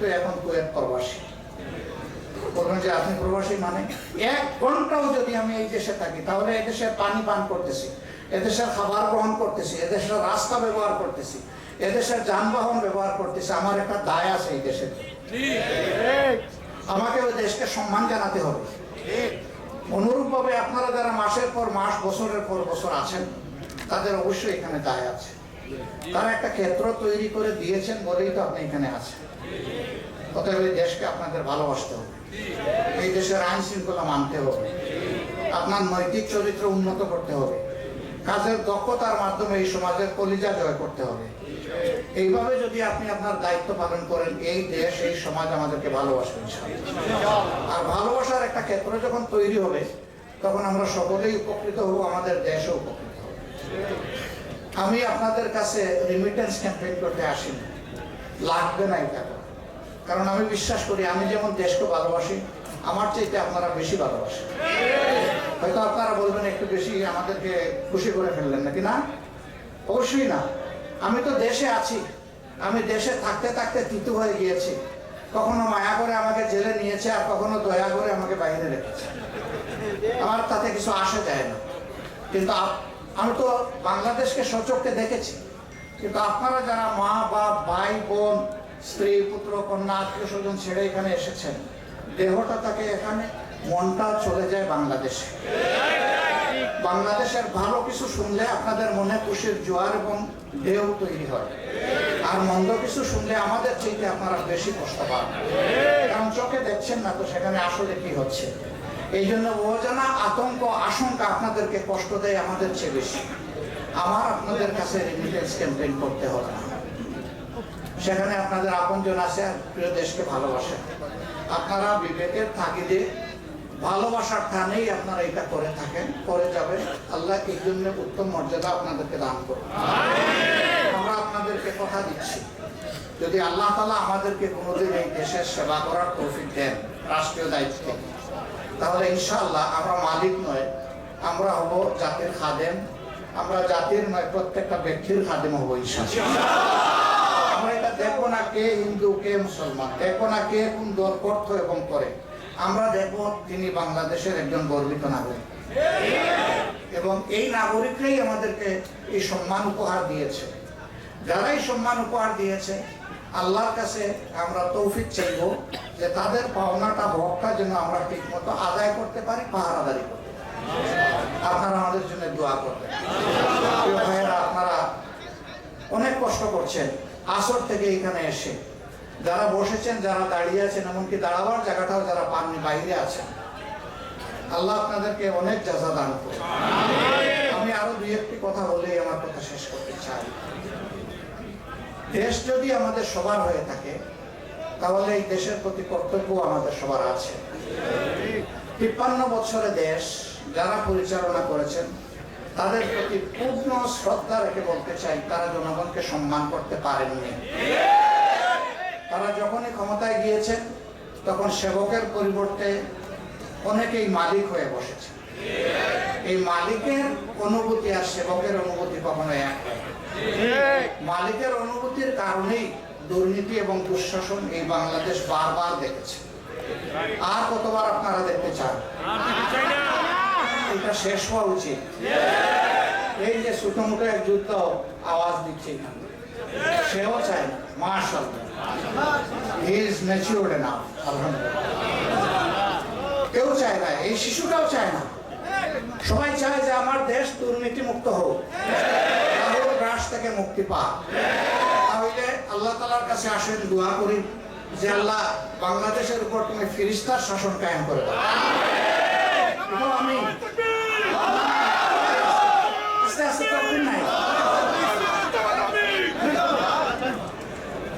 তো এখন কুয়েত প্রবাসী। বলবেন যে আপনি প্রবাসী মানে? 1 ঘন্টাও যদি আমি এই দেশে থাকি তাহলে এদেশের পানি পান করতেছি, এদেশের খাবার গ্রহণ করতেছি, এদেশের রাস্তা ব্যবহার করতেছি, এদেশের যানবাহন ব্যবহার করতেছি। আমার একটা দায় আছে এই দেশে, আমাকে ওই দেশকে সম্মান জানাতে হবে। অনুরূপভাবে আপনারা যারা মাসের পর মাস, বছরের পর বছর আছেন, তাদের অবশ্যই এখানে দায় আছে। তারা একটা ক্ষেত্র তৈরি করে দিয়েছেন বলেই তো আপনি এখানে আছেন। অতএব এই দেশকে আপনাদের ভালোবাসতে হবে, এই দেশের আইন শৃঙ্খলা মানতে হবে, আপনার নৈতিক চরিত্র উন্নত করতে হবে, কাজের দক্ষতার মাধ্যমে এই সমাজের কলিজা জয় করতে হবে। এইভাবে যদি আপনি আপনার দায়িত্ব পালন করেন, এই দেশ, এই সমাজ আমাদেরকে ভালোবাসবে ইনশাআল্লাহ। আর ভালোবাসার একটা ক্ষেত্র যখন তৈরি হবে, তখন আমরা সকলেই উপকৃত হব, আমাদের দেশও উপকৃত হবে। আমি আপনাদের কাছে রিমিটেন্স ক্যাম্পেইন করতে আসিনি, লাগবে না এটা, কারণ আমি বিশ্বাস করি আমি যেমন দেশকে ভালোবাসি, আমার চাইতে আপনারা বেশি ভালোবাসেন। হয়তো আপনারা বলবেন একটু বেশি আমাদেরকে খুশি করে ফেললেন নাকি? না, অবশ্যই না। আমি তো দেশে আছি, আমি দেশে থাকতে থাকতে তিতু হয়ে গিয়েছি। কখনো মায়া করে আমাকে জেলে নিয়েছে, আর কখনো দয়া করে আমাকে বাইরে রেখেছে। আমার তাতে কিছু আসে যায় না। কিন্তু আমি তো বাংলাদেশকে সচক্ষে দেখেছি। কিন্তু আপনারা যারা মা, বাপ, ভাই, বোন, স্ত্রী, পুত্র, কন্যা, আত্মীয় স্বজন ছেড়ে এখানে এসেছেন, দেহটা থাকে এখানে, মনটা চলে যায় বাংলাদেশে। বাংলাদেশের ভালো কিছু শুনলে আপনাদের মনে খুশির জোয়ার এবং ঢেউ তৈরি হয়, আর মন্দ কিছু শুনলে আমাদের চাইতে আপনারা বেশি কষ্ট পান, কারণ চোখে দেখছেন না তো সেখানে আসলে কি হচ্ছে। এই জন্য অজানা আতঙ্ক, আশঙ্কা আপনাদেরকে কষ্ট দেয় আমাদের চেয়ে বেশি। আমার আপনাদের কাছে রেমিটেন্স ক্যাম্পেইন করতে হবে না, সেখানে আপনাদের আপনজন আছে, আর প্রিয় দেশকে ভালোবাসেন। আপনারা বিবেকের তাগিদে, ভালোবাসার টানেই আপনারা এটা করে থাকেন, করে যাবেন। আল্লাহ এই জন্য উত্তম মর্যাদা আপনাদেরকে দান করুন। আমরা আপনাদেরকে কথা দিচ্ছি, যদি আল্লাহ তাআলা আমাদেরকে কোনোদিন এই দেশের সেবা করার তৌফিক দেন রাষ্ট্রীয় দায়িত্বে, তাহলে ইনশাআল্লাহ আমরা মালিক নয়, আমরা হব জাতির খাদেম। আমরা জাতির নয়, প্রত্যেকটা ব্যক্তির খাদেম হব ইনশাআল্লাহ। আমরা এটা দেখবো না কে হিন্দু, কে মুসলমান, দেখবো না কে কোন দল করত এবং করে। আমরা দেখবো তিনি বাংলাদেশের একজন গর্বিত নাগরিক, এবং এই নাগরিকরাই আমাদেরকে এই সম্মান উপহার দিয়েছে। যারা এই সম্মান উপহার দিয়েছে, আল্লাহর কাছে আমরা তৌফিক চাইব যে তাদের পাওনাটা, হকটা যেন আমরা ঠিক মতো আদায় করতে পারি, পাহারাদারি করতে পারি। আপনারা আমাদের জন্য দোয়া করবেন। প্রিয় ভাইয়েরা, আপনারা অনেক কষ্ট করছেন আসর থেকে এখানে এসে, যারা বসেছেন, যারা দাঁড়িয়ে আছেন, এমনকি দাঁড়াবার জায়গাটাও যারা পাননি, বাইরে আছেন, আল্লাহ আপনাদেরকে অনেক জাযা দান করুন। আমি আরো 2-1টি কথা বলেই আমার কথা শেষ করতে চাই। দেশ যদি আমাদের সবার হয়ে থাকে, তাহলে এই দেশের প্রতি কর্তব্য আমাদের সবার আছে। 53 বছরে দেশ যারা পরিচালনা করেছেন, তাদের প্রতি পূর্ণ শ্রদ্ধা রেখে বলতে চাই, তারা জনগণকে সম্মান করতে পারেননি। তারা যখনই ক্ষমতায় গিয়েছেন, তখন সেবকের পরিবর্তে অনেকেই মালিক হয়ে বসেছে। এই মালিকের অনুভূতি আর সেবকের অনুভূতি কখনো এক হয়। মালিকের অনুভূতির কারণেই দুর্নীতি এবং দুঃশাসন এই বাংলাদেশ বারবার দেখেছে। আর কতবার আপনারা দেখতে চান? এটা শেষ হওয়া উচিত। এই যে ছোট মোটো এক যুদ্ধ আওয়াজ দিচ্ছে এখানে, সেও চায় না। মাশাআল্লাহ, হি ইজ ম্যাচিউরড এনাফ, আলহামদুলিল্লাহ। কেউ চায় না, এই শিশুটাও চায় না। সবাই চায় যে আমার দেশ দুর্নীতি মুক্ত হোক, গ্রাস থেকে মুক্তি পাক। তাহলে আল্লাহ তাআলার কাছে আসেন, দোয়া করি যে আল্লাহ বাংলাদেশের উপর তুমি ফেরেশতার শাসন কায়েম করে দাও। আমি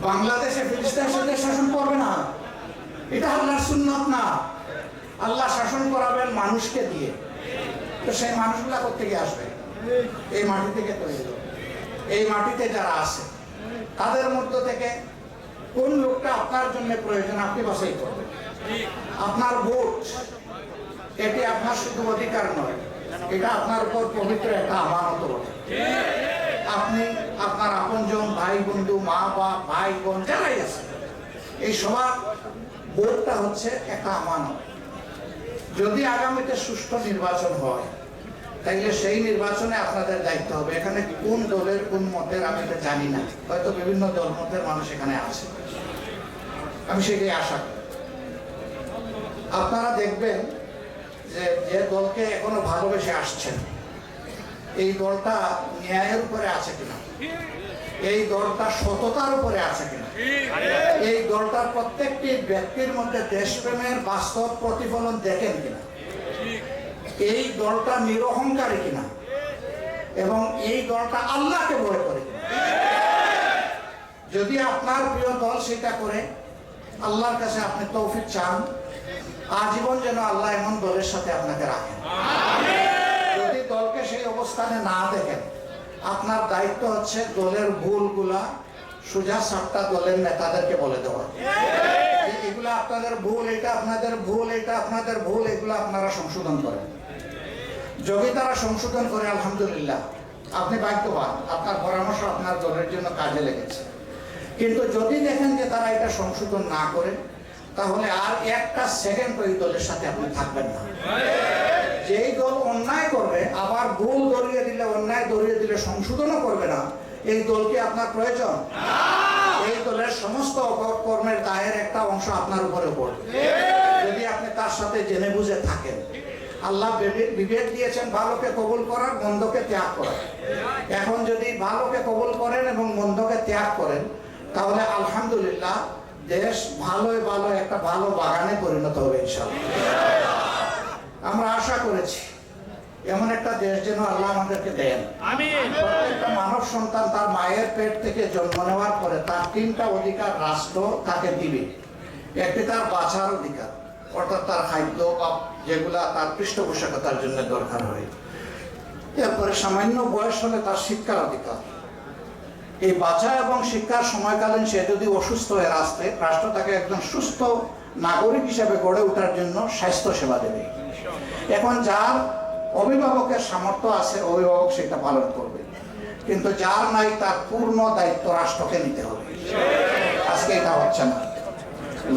বাংলাদেশে ফেরেশতার সাথে শাসন করবে না, এটা আল্লাহর সুন্নাত না। আল্লাহ শাসন করাবেন মানুষকে দিয়ে। তো সেই মানুষগুলা কোথেকে আসবে? এই মাটি থেকে তৈরি হবে। এই মাটিতে যারা আছে, তাদের মধ্য থেকে কোন লোকটা আপনার জন্য প্রয়োজন, আপনি বাছাই করবেন। আপনার ভোট, এটি আপনার শুধু অধিকার নয়, এটা আপনার উপর পবিত্র একটা আমানত বটে। আপনি আপনার আপনজন, ভাই বন্ধু, মা বাপ, ভাই বোন যারাই আছে, এই সভা ভোটটা হচ্ছে একটা আমানত। যদি আগামীতে সুষ্ঠু নির্বাচন হয় তাইলে সেই নির্বাচনে আপনাদের দায়িত্ব হবে। এখানে কোন দলের কোন মতের আমি এটা জানি না, হয়তো বিভিন্ন দল মতের মানুষ এখানে আছে, আমি সেটাই আশা করি। আপনারা দেখবেন যে দলকে এখনো ভালোবেসে আসছেন, এই দলটা ন্যায়ের উপরে আছে কিনা, এই দলটা সততার উপরে আছে কিনা, এই দলটার প্রত্যেকটি ব্যক্তির মধ্যে দেশপ্রেমের বাস্তব প্রতিফলন দেখেন কিনা, এই দলটা নিরহংকারী কিনা, এবং এই দলটা আল্লাহকে ভয় করে কিনা। যদি আপনার প্রিয় দল সেটা করে, আল্লাহর কাছে আপনি তৌফিক চান, আজীবন যেন আল্লাহ এমন দলের সাথে আপনাকে রাখেন। যদি দলকে সেই অবস্থানে না দেখেন, আপনার দায়িত্ব হচ্ছে দলের ভুলগুলা সোজা সাপটা দলের নেতাদেরকে বলে দেওয়া, এগুলা আপনাদের ভুল, এটা আপনাদের ভুল, এটা আপনাদের ভুল, এগুলো আপনারা সংশোধন করেন। যদি তারা সংশোধন করে, আলহামদুলিল্লাহ, আপনি ভাগ্যবান, আপনার পরামর্শ আপনার দলের জন্য কাজে লেগেছে। কিন্তু যদি দেখেন যে তারা এটা সংশোধন না করে, তাহলে আর একটা সেকেন্ড ওই দলের সাথে আপনি থাকবেন না। যেই দল অন্যায় করবে, আবার ভুল ধরিয়ে দিলে, অন্যায় ধরিয়ে দিলে সংশোধনও করবে না, এই দলকে আপনার প্রয়োজন। এই দলের সমস্ত অপকর্মের দায়ের একটা অংশ আপনার উপরে পড়বে যদি আপনি তার সাথে জেনে বুঝে থাকেন। আল্লাহ বিবেক দিয়েছেন ভালোকে কবুল করার, মন্দকে ত্যাগ করার। এখন যদি ভালোকে কবুল করেন এবং মন্দকে ত্যাগ করেন, তাহলে আলহামদুলিল্লাহ দেশ ভালোই ভালো একটা ভালো বাগানে পরিণত হবে ইনশাআল্লাহ। আমরা আশা করেছি এমন একটা দেশ যেন আল্লাহ আমাদেরকে দেন। প্রত্যেকটা মানব সন্তান তার মায়ের পেট থেকে জন্ম নেওয়ার পরে তার তিনটা অধিকার রাষ্ট্র তাকে দিবে। একটি তার বাঁচার অধিকার, অর্থাৎ তার খাদ্য বা যেগুলা তার পৃষ্ঠপোষকতার জন্য দরকার হয়। এরপরে সামান্য বয়স হলে তার শিক্ষার অধিকার। এই বাঁচা এবং শিক্ষার সময়কালীন সে যদি অসুস্থ হয়ে রাষ্ট্র তাকে একজন সুস্থ নাগরিক হিসেবে গড়ে ওঠার জন্য স্বাস্থ্য সেবা দেবে। এখন যার অভিভাবকের সামর্থ্য আছে, অভিভাবক সেটা পালন করবে, কিন্তু যার নাই তার পূর্ণ দায়িত্ব রাষ্ট্রকে নিতে হবে। আজকে এটা হচ্ছে না।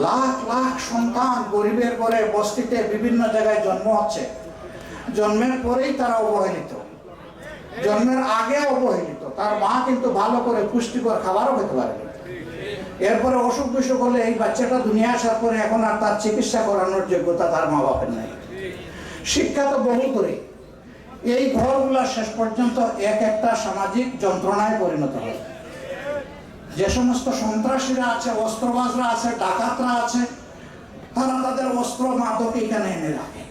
লাখ লাখ সন্তান গরিবের ঘরে বস্তিতে বিভিন্ন জায়গায় জন্ম হচ্ছে, জন্মের পরেই তারা অবহেলিত, জন্মের আগে অবহেলিত। তার মা কিন্তু ভালো করে পুষ্টিকর খাবারও খেতে পারেনি। এরপরে অসুখ বিসুখ হলে এই বাচ্চাটা দুনিয়া আসার পরে এখন আর তার চিকিৎসা করানোর যোগ্যতা তার মা বাপের নাই। শিক্ষা তো বহু করে এই ঘরগুলা শেষ পর্যন্ত এক একটা সামাজিক যন্ত্রণায় পরিণত হয়। যে সমস্ত সন্ত্রাসীরা আছে, অস্ত্রবাজরা আছে, ডাকাতরা আছে, তারা তাদের অস্ত্র মাদক এখানে এনে রাখে।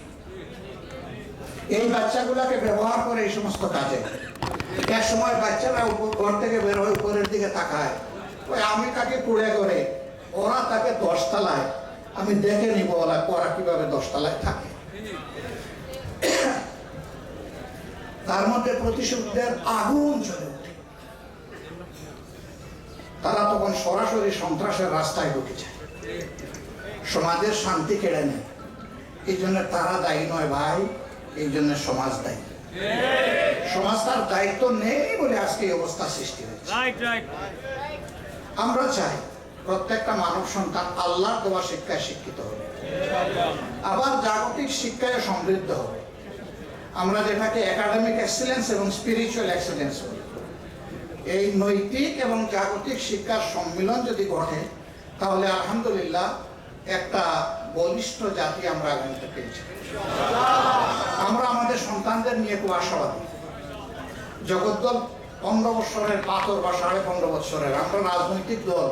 এই বাচ্চাগুলাকে ব্যবহার করে এই সমস্ত কাজে। এক সময় বাচ্চারা ঘর থেকে বের হয়ে উপরের দিকে তাকায়, ওই আমি তাকে কুড়ে করে, ওরা তাকে 10 তলায়, আমি দেখে নিব ওরা কিভাবে 10 তলায় থাকে। তার মধ্যে প্রতিশোধের আগুন চলে ওঠে। তারা তখন সরাসরি সন্ত্রাসের রাস্তায় ঢুকে যায়, সমাজের শান্তি কেড়ে নেয়। এই জন্য তারা দায়ী নয় ভাই, এই জন্য সমাজ দায়ী। সমাজ তার দায়িত্ব নেই বলে আজকে এই অবস্থা সৃষ্টি হয়েছে। আমরা চাই প্রত্যেকটা মানব সন্তান আল্লাহর দেওয়া শিক্ষায় শিক্ষিত হবে, আবার জাগতিক শিক্ষায় সমৃদ্ধ হবে। আমরা যেটাকে একাডেমিক এক্সেলেন্স এবং স্পিরিচুয়াল এক্সেলেন্স বলি, এই নৈতিক এবং জাগতিক শিক্ষার সম্মিলন যদি ঘটে, তাহলে আলহামদুলিল্লাহ একটা বলিষ্ঠ জাতি আমরা আগামীতে পেয়েছি। আমরা আমাদের সন্তানদের নিয়ে খুব আশাবাদী। জগদ্দল 15 বছরের পাথর বা 15.5 বছরের, আমরা রাজনৈতিক দল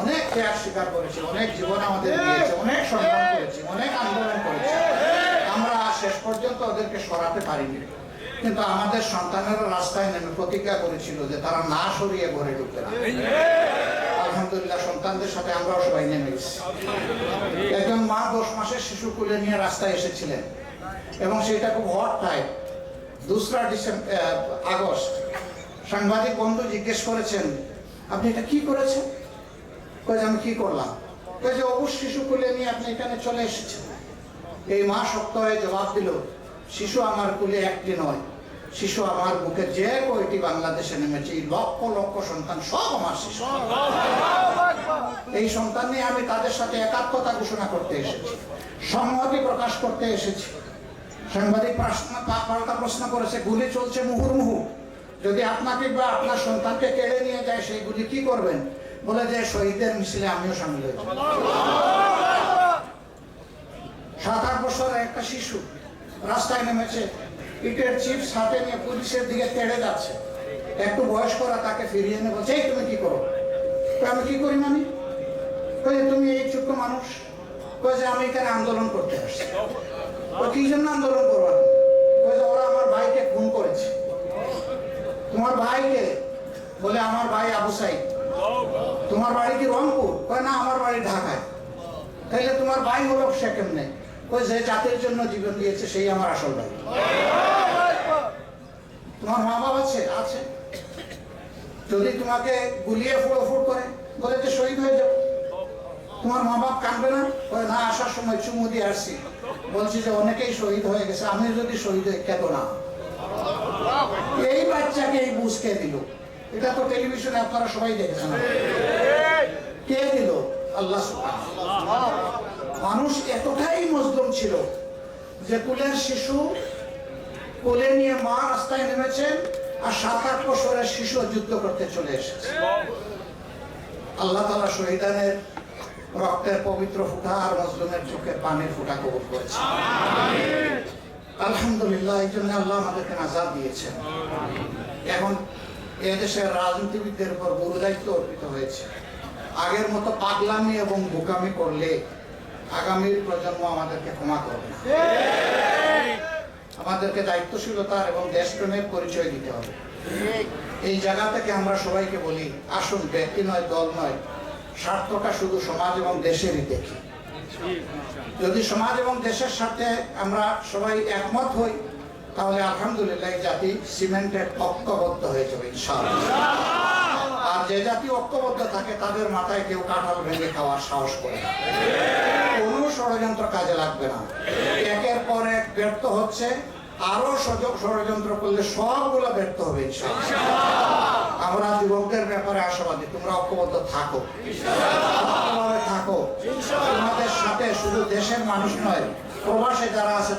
অনেক ত্যাগ স্বীকার করেছি, অনেক জীবন আমাদের দিয়েছে, অনেক সংগ্রাম করেছি, অনেক আন্দোলন করেছি। আমরা শেষ পর্যন্ত ওদেরকে সরাতে পারিনি, কিন্তু আমাদের সন্তানেরা রাস্তায় নেমে প্রতিজ্ঞা করেছিল যে তারা না সরিয়ে ঘরে ঢুকবে না। আলহামদুলিল্লাহ সন্তানদের সাথে আমরাও সবাই নেমে গেছি। একজন মা 10 মাসের শিশু কোলে নিয়ে রাস্তায় এসেছিলেন এবং সেটা খুব হট টাইম, 2 আগস্ট। সাংবাদিক বন্ধু জিজ্ঞেস করেছেন, আপনি এটা কি করেছেন? কয়েছে আমি কি করলাম? কয়েছে অবশ্য শিশু কোলে নিয়ে আপনি এখানে চলে এসেছেন। এই মা শক্ত হয়ে জবাব দিল, শিশু আমার কোলে একটি নয়, শিশু আমার বুকে যে কয়টি বাংলাদেশে নেমেছে, এই লক্ষ লক্ষ সন্তান সব আমার শিশু। এই সন্তান নিয়ে আমি তাদের সাথে একাত্মতা ঘোষণা করতে এসেছি, সংহতি প্রকাশ করতে এসেছি। সাংবাদিক পাল্টা প্রশ্ন করেছে, গুলি চলছে মুহুর্মুহু, যদি আপনাকে বা আপনার সন্তানকে কেড়ে নিয়ে যায় সেই গুলি কি করবেন? বলে যে শহীদের মিছিলে আমিও সামিল হয়েছি। 7-8 বছরের একটা শিশু রাস্তায় নেমেছে, ইটের চিপস হাতে নিয়ে পুলিশের দিকে তেড়ে যাচ্ছে। একটু বয়স্করা তাকে ফিরিয়ে এনে বলছে, এই তুমি কি করো? আমি কি করি মানে? তুমি এই ছোট্ট মানুষ? যে আমি এখানে আন্দোলন করতে আসছি। কি জন্য আন্দোলন করবো? ওরা আমার ভাইকে খুন করেছে। তোমার ভাইকে? বলে আমার ভাই আবু সাইদ। তোমার বাড়ি কি রংপুর? না, আমার বাড়ি ঢাকায়। তাইলে তোমার ভাই হলো সে কেমনে? যে জাতির জন্য জীবন দিয়েছে সেই আমার আসল ভাই। তোমার মা বাবা আছে? আছে। যদি তোমাকে গুলিয়ে ফুড়ো করে বলে যে শহীদ হয়ে যাও, তোমার মা বাপ কাঁদবে না? না, আসার সময় চুমু দিয়ে আসছি, বলছি যে অনেকেই শহীদ হয়ে গেছে, আমি যদি শহীদ হয়ে কেত না। এই বাচ্চাকে এই বুঝ কে দিল? এটা তো টেলিভিশনে আপনারা সবাই দেখেছেন। কে দিল? আল্লাহ সুবহানাহু। মানুষ এতটাই মজলুম ছিল যে কুলের শিশু কোলে নিয়ে মা রাস্তায় নেমেছেন, আর 7-8 বছরের শিশু যুদ্ধ করতে চলে এসেছে। আল্লাহ তাআলা শহীদানের রক্তের পবিত্র ফুটা আর মজলুমের চোখের পানির ফুটা কবুল করেছে। আলহামদুলিল্লাহ, এই জন্য আল্লাহ আমাদেরকে নাজাত দিয়েছেন। এখন এদেশের রাজনীতিবিদদের উপর গুরু দায়িত্ব অর্পিত হয়েছে। আগের মতো পাগলামি এবং বোকামি করলে আগামীর প্রজন্ম আমাদেরকে ক্ষমা করবে না। আমাদেরকে দায়িত্বশীলতার এবং দেশপ্রেমের পরিচয় দিতে হবে। এই জায়গা থেকে আমরা সবাইকে বলি, আসুন ব্যক্তি নয়, দল নয়, স্বার্থটা শুধু সমাজ এবং দেশেরই দেখি। যদি সমাজ এবং দেশের সাথে আমরা সবাই একমত হই, তাহলে আলহামদুলিল্লাহ জাতি সিমেন্টের ঐক্যবদ্ধ হয়ে যাবে ইনশাআল্লাহ। আর যে জাতি ঐক্যবদ্ধ থাকে তাদের মাথায় কেউ কাঁঠাল ভেঙে খাওয়ার সাহস করে না। কোনো ষড়যন্ত্র কাজে লাগবে না। একের পর এক ব্যর্থ হচ্ছে, আরো ষড়যন্ত্র করলে সবগুলো ব্যর্থ হবে ইনশাআল্লাহ। আমরা যুবকদের ব্যাপারে আশাবাদী, তোমরা ঐক্যবদ্ধ থাকো, থাকো। তোমাদের সাথে শুধু দেশের মানুষ নয়, প্রবাসে যারা আছে